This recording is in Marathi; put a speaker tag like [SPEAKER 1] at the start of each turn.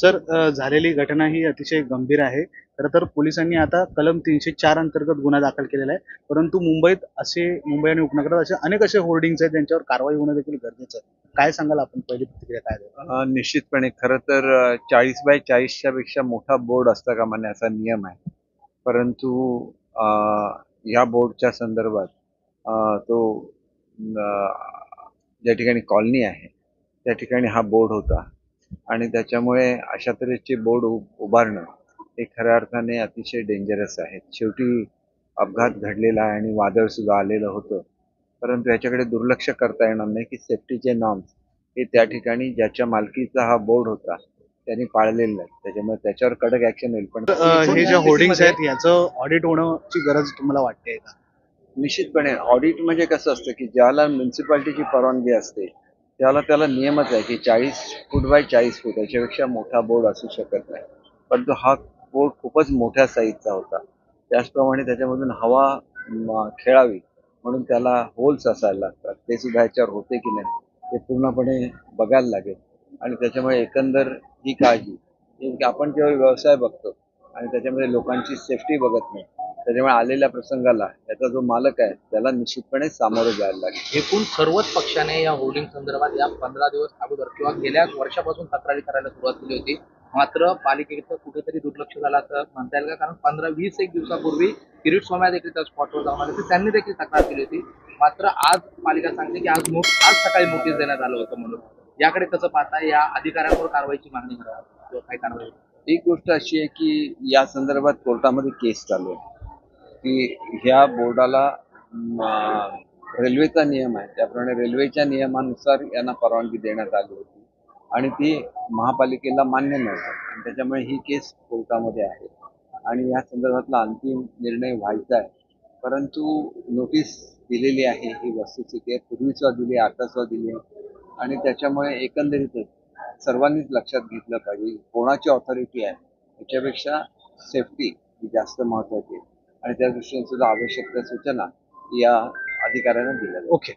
[SPEAKER 1] सर, झालेली घटना ही अतिशय गंभीर आहे. खरं तर पोलिसांनी आता कलम 304 अंतर्गत गुन्हा दाखल केलेला आहे. परंतु मुंबई आणि उपनगरात असे अनेक असे होर्डिंग्स आहेत ज्यांच्यावर कारवाई होणं देखील गरजेचं आहे. काय सांगाल आपण? पहिली प्रतिक्रिया काय द्याल?
[SPEAKER 2] निश्चितपणे खरं तर 40x40च्या पेक्षा मोठा बोर्ड असता कामा नये असा नियम आहे. परंतु अ, या बोर्डच्या संदर्भात तो ज्या ठिकाणी कॉलनी आहे त्या ठिकाणी हा बोर्ड होता आणि त्याच्यामुळे अशा तऱ्हेचे बोर्ड उभारणं हे खऱ्या अर्थाने अतिशय डेंजरस आहे. शेवटी अपघात घडलेला आहे आणि वादळ सुद्धा आलेलं होतं. परंतु याच्याकडे दुर्लक्ष करता येणार नाही की सेफ्टीचे नॉर्म्स हे त्या ठिकाणी ज्याच्या मालकीचा हा बोर्ड होता त्यांनी पाळलेला नाही. त्याच्यामुळे त्याच्यावर कडक ऍक्शन होईल. पण
[SPEAKER 1] हे ज्या होर्डिंग्स आहेत याचं ऑडिट होण्याची गरज तुम्हाला वाटते का?
[SPEAKER 2] निश्चितपणे ऑडिट म्हणजे कसं असतं की ज्याला म्युन्सिपाल्टीची परवानगी असते त्याला नियमच आहे की 40 फूट बाय 40 फूट याच्यापेक्षा मोठा बोर्ड असू शकत नाही. परंतु हा बोर्ड खूपच मोठ्या साईजचा होता. त्याचप्रमाणे त्याच्यामधून हवा खेळावी म्हणून त्याला होल्स असायला लागतात. ते सुद्धा ह्याच्यावर होते की नाही ते पूर्णपणे बघायला लागेल. आणि त्याच्यामुळे एकंदर ही काळजी ही आपण केवळ व्यवसाय बघतो आणि त्याच्यामध्ये लोकांची सेफ्टी बघत नाही. त्याच्यामुळे आलेल्या प्रसंगाला याचा जो मालक आहे त्याला निश्चितपणे सामोरं जायला लागेल.
[SPEAKER 3] एकूण सर्वच पक्षाने या होर्डिंग संदर्भात या 15 दिवस अगोदर किंवा गेल्या वर्षापासून तक्रारी करायला सुरुवात केली होती. मात्र पालिकेचं कुठेतरी दुर्लक्ष झालं असं म्हणता येईल का? कारण 15-20 एक दिवसापूर्वी किरीट सोमय्या देखील त्या स्पॉटवर जाऊन आले होते. त्यांनी देखील तक्रार केली होती. मात्र आज पालिका सांगते की आज सकाळी नोटीस देण्यात आलं होतं म्हणून. याकडे कसं पाहता? या अधिकाऱ्यांवर कारवाईची मागणी करा किंवा काय कारवाई?
[SPEAKER 2] एक गोष्ट अशी आहे की या संदर्भात कोर्टामध्ये केस चालू आहे की ह्या बोर्डाला रेल्वेचा नियम आहे त्याप्रमाणे रेल्वेच्या नियमानुसार यांना परवानगी देण्यात आली होती आणि ती महापालिकेला मान्य नव्हती आणि त्याच्यामुळे ही केस कोर्टामध्ये आहे आणि या संदर्भातला अंतिम निर्णय व्हायचा आहे. परंतु नोटीस दिलेली आहे ही वस्तुस्थिती आहे. पूर्वीचा दिली, आताचा दिली आणि त्याच्यामुळे एकंदरीतच सर्वांनीच लक्षात घेतलं पाहिजे कोणाची ऑथॉरिटी आहे याच्यापेक्षा सेफ्टी ही जास्त महत्वाची आहे आणि त्या दृष्टीने सुद्धा आवश्यक त्या सूचना या अधिकाऱ्यांना दिल्या.
[SPEAKER 1] ओके.